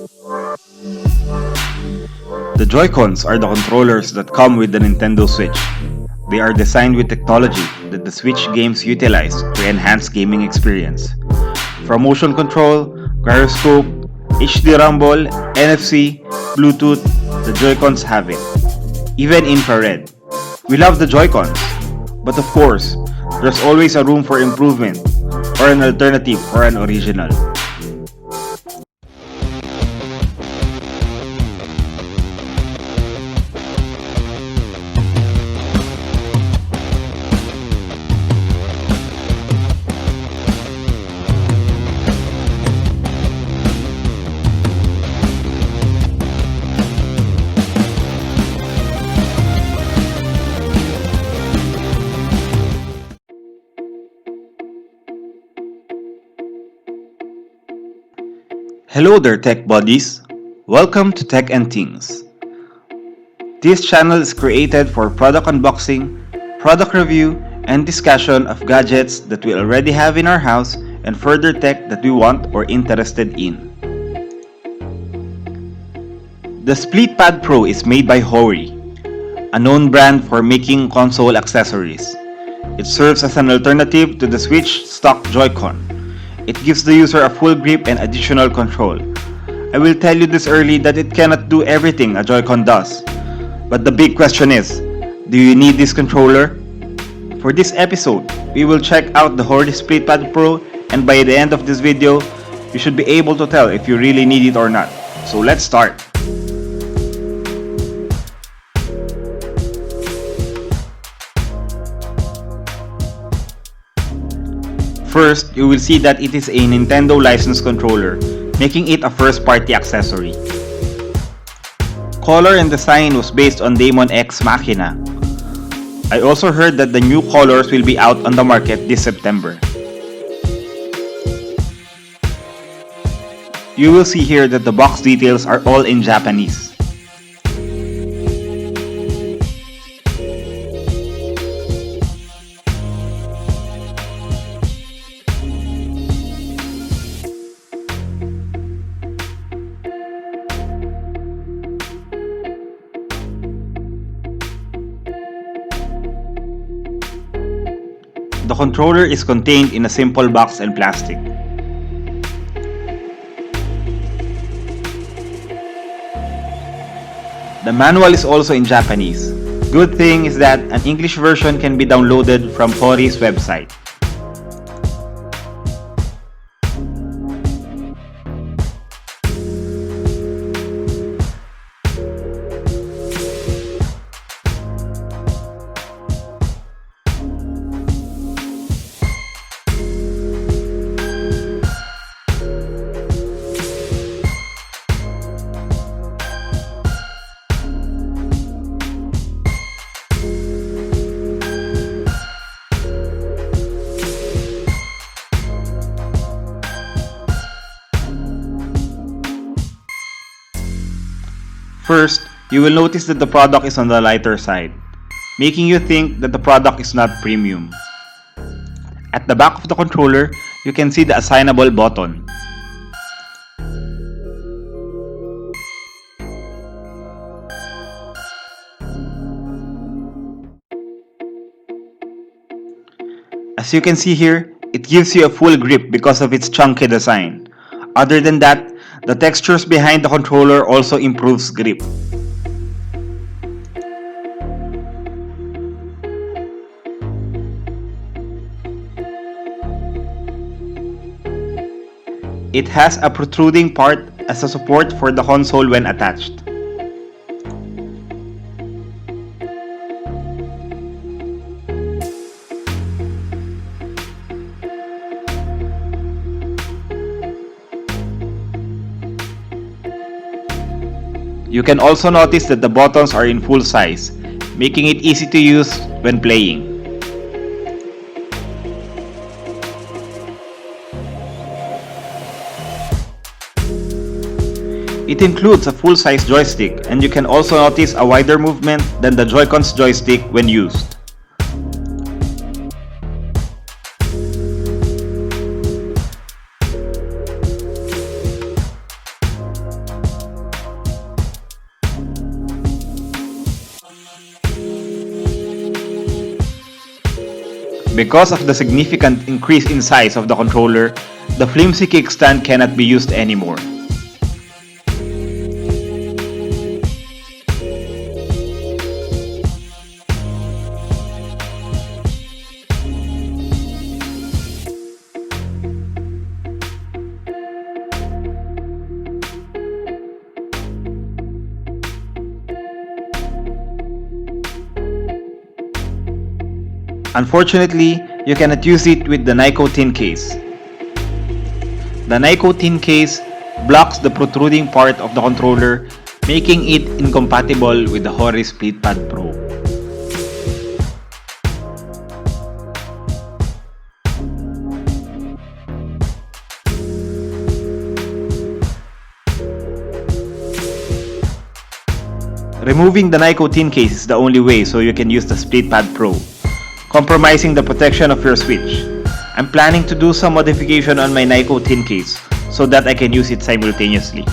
The JoyCons are the controllers that come with the Nintendo Switch. They are designed with technology that the Switch games utilize to enhance gaming experience. From motion control, gyroscope, HD rumble, NFC, Bluetooth, the JoyCons have it. Even infrared. We love the JoyCons, but of course, there's always a room for improvement or an alternative for an original. Hello there, tech buddies. Welcome to Tech and Things. This channel is created for product unboxing, product review, and discussion of gadgets that we already have in our house and further tech that we want or interested in. The Split Pad Pro is made by Hori, a known brand for making console accessories. It serves as an alternative to the Switch stock JoyCon. It gives the user a full grip and additional control. I will tell you this early that it cannot do everything a JoyCon does. But the big question is, do you need this controller? For this episode, we will check out the Hori Split Pad Pro, and by the end of this video, you should be able to tell if you really need it or not. So let's start. First, you will see that it is a Nintendo licensed controller, making it a first-party accessory. Color and design was based on Daemon X Machina. I also heard that the new colors will be out on the market this September. You will see here that the box details are all in Japanese. The controller is contained in a simple box and plastic. The manual is also in Japanese. Good thing is that an English version can be downloaded from Hori's website. First, you will notice that the product is on the lighter side, making you think that the product is not premium. At the back of the controller, you can see the assignable button. As you can see here, it gives you a full grip because of its chunky design. Other than that, the textures behind the controller also improves grip. It has a protruding part as a support for the console when attached. You can also notice that the buttons are in full size, making it easy to use when playing. It includes a full-size joystick, and you can also notice a wider movement than the JoyCon's joystick when used. Because of the significant increase in size of the controller, the flimsy kickstand cannot be used anymore. Unfortunately, you cannot use it with the nicotine case. The nicotine case blocks the protruding part of the controller, making it incompatible with the Hori Split Pad Pro. Removing the nicotine case is the only way so you can use the Split Pad Pro, compromising the protection of your Switch. I'm planning to do some modification on my nicotine case so that I can use it simultaneously.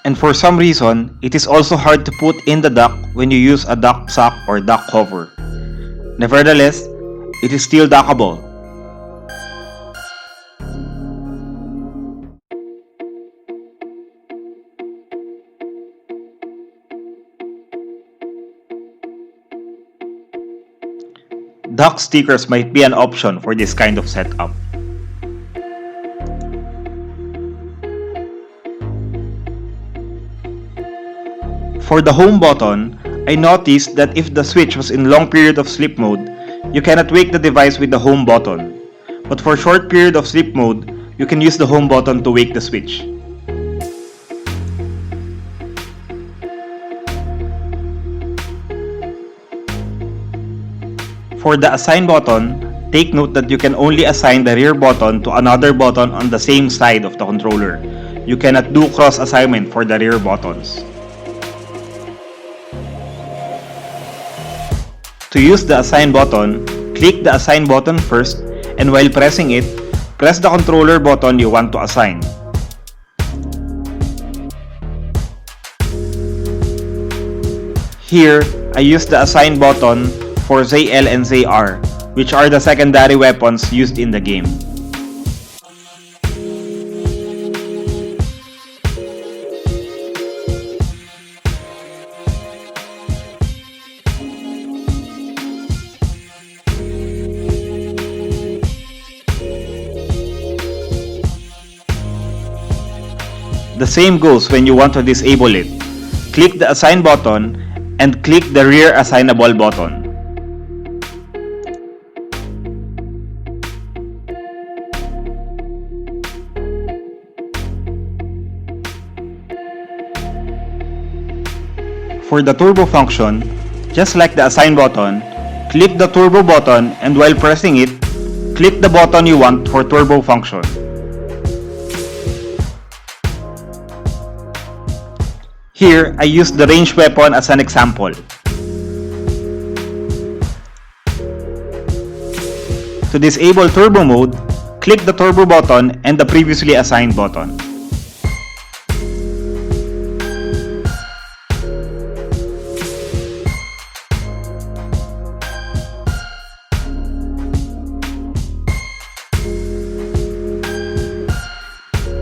And for some reason, it is also hard to put in the dock when you use a dock sock or dock cover. Nevertheless, it is still dockable. Dock stickers might be an option for this kind of setup. For the home button, I noticed that if the Switch was in long period of sleep mode, you cannot wake the device with the home button. But for short period of sleep mode, you can use the home button to wake the Switch. For the assign button, take note that you can only assign the rear button to another button on the same side of the controller. You cannot do cross assignment for the rear buttons. To use the assign button, click the assign button first, and while pressing it, press the controller button you want to assign. Here, I use the assign button for ZL and ZR, which are the secondary weapons used in the game. The same goes when you want to disable it. Click the assign button and click the rear assignable button. For the turbo function, just like the assign button, click the turbo button and while pressing it, click the button you want for turbo function. Here, I use the ranged weapon as an example. To disable turbo mode, click the turbo button and the previously assigned button.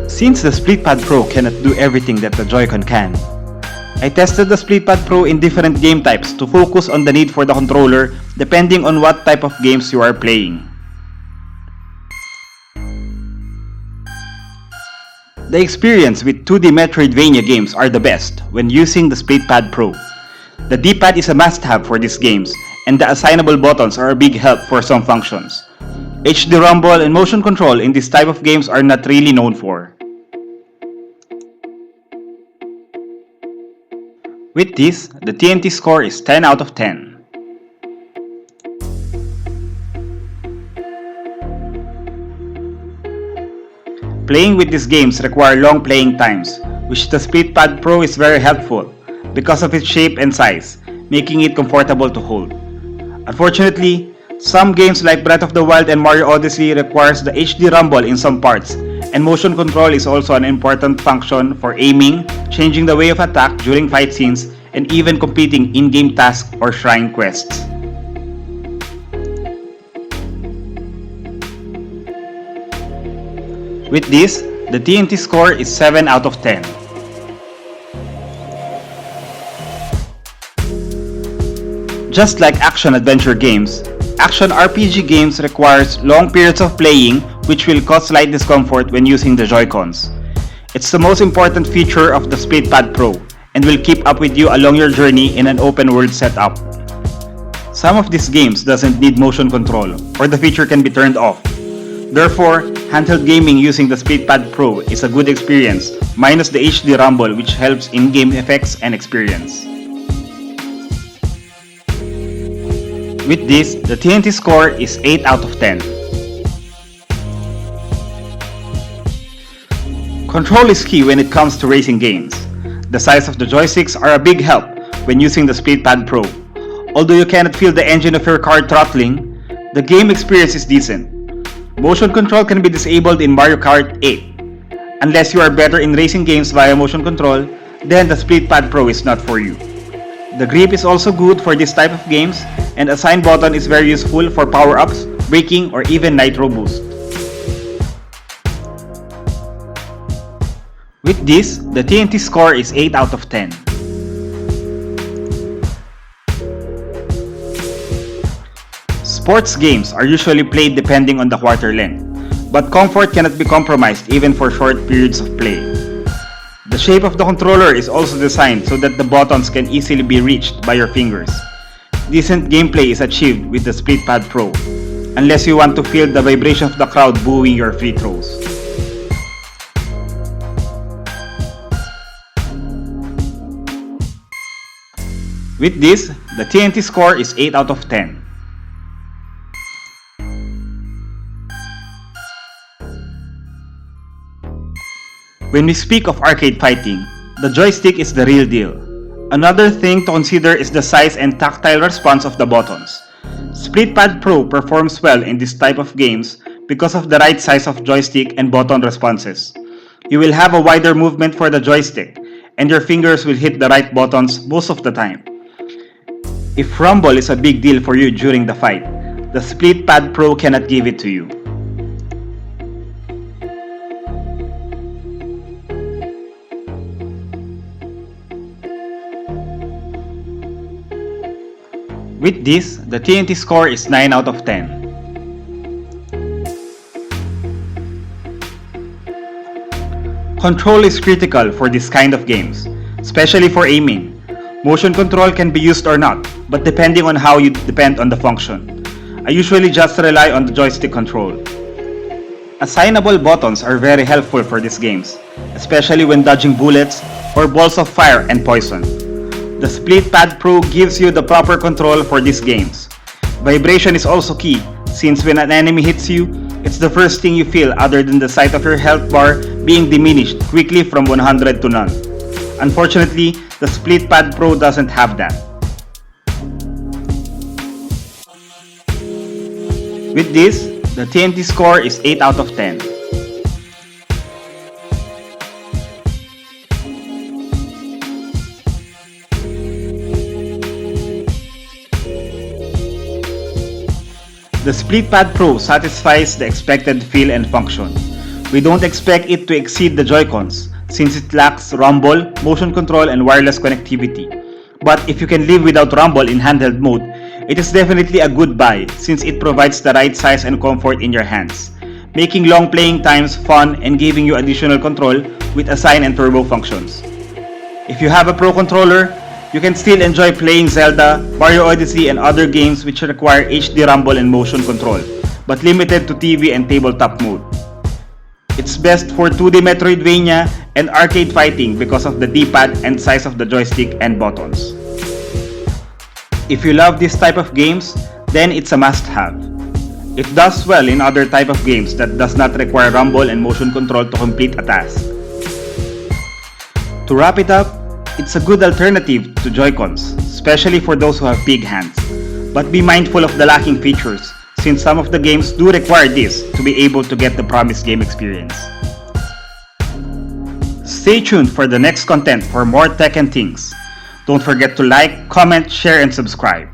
Since the Split Pad Pro cannot do everything that the JoyCon can, I tested the Split Pad Pro in different game types to focus on the need for the controller depending on what type of games you are playing. The experience with 2D Metroidvania games are the best when using the Split Pad Pro. The D-pad is a must-have for these games, and the assignable buttons are a big help for some functions. HD rumble and motion control in this type of games are not really known for. With this, the TNT score is 10 out of 10. Playing with these games require long playing times, which the Split Pad Pro is very helpful. because of its shape and size, making it comfortable to hold. Unfortunately, some games like Breath of the Wild and Mario Odyssey requires the HD rumble in some parts, and motion control is also an important function for aiming, changing the way of attack during fight scenes, and even completing in-game tasks or shrine quests. With this, the TNT score is 7 out of 10. Just like action-adventure games, action RPG games requires long periods of playing which will cause slight discomfort when using the JoyCons. It's the most important feature of the Split Pad Pro and will keep up with you along your journey in an open world setup. Some of these games doesn't need motion control or the feature can be turned off. Therefore, handheld gaming using the Split Pad Pro is a good experience minus the HD rumble which helps in-game effects and experience. With this, the TNT score is 8 out of 10. Control is key when it comes to racing games. The size of the joysticks are a big help when using the Split Pad Pro. Although you cannot feel the engine of your car throttling, the game experience is decent. Motion control can be disabled in Mario Kart 8. Unless you are better in racing games via motion control, then the Split Pad Pro is not for you. The grip is also good for this type of games, and a sign button is very useful for power-ups, braking, or even nitro boost. With this, the TNT score is 8 out of 10. Sports games are usually played depending on the quarter length, but comfort cannot be compromised even for short periods of play. The shape of the controller is also designed so that the buttons can easily be reached by your fingers. Decent gameplay is achieved with the Split Pad Pro, unless you want to feel the vibration of the crowd booing your free throws. With this, the TNT score is 8 out of 10. When we speak of arcade fighting, the joystick is the real deal. Another thing to consider is the size and tactile response of the buttons. Split Pad Pro performs well in this type of games because of the right size of joystick and button responses. You will have a wider movement for the joystick, and your fingers will hit the right buttons most of the time. If rumble is a big deal for you during the fight, the Split Pad Pro cannot give it to you. With this, the TNT score is 9 out of 10. Control is critical for this kind of games, especially for aiming. Motion control can be used or not, but depending on how you depend on the function. I usually just rely on the joystick control. Assignable buttons are very helpful for these games, especially when dodging bullets or balls of fire and poison. The Split Pad Pro gives you the proper control for these games. Vibration is also key, since when an enemy hits you, it's the first thing you feel other than the sight of your health bar being diminished quickly from 100 to none. Unfortunately, the Split Pad Pro doesn't have that. With this, the TNT score is 8 out of 10. The Split Pad Pro satisfies the expected feel and function. We don't expect it to exceed the JoyCons, since it lacks rumble, motion control, and wireless connectivity. But if you can live without rumble in handheld mode, it is definitely a good buy since it provides the right size and comfort in your hands, making long playing times fun and giving you additional control with assign and turbo functions. If you have a Pro controller, you can still enjoy playing Zelda, Mario Odyssey, and other games which require HD rumble and motion control, but limited to TV and tabletop mode. It's best for 2D Metroidvania and arcade fighting because of the D-pad and size of the joystick and buttons. If you love this type of games, then it's a must-have. It does well in other type of games that does not require rumble and motion control to complete a task. To wrap it up, It's a good alternative to JoyCons, especially for those who have big hands. But be mindful of the lacking features, since some of the games do require this to be able to get the promised game experience. Stay tuned for the next content for more tech and things. Don't forget to like, comment, share, and subscribe.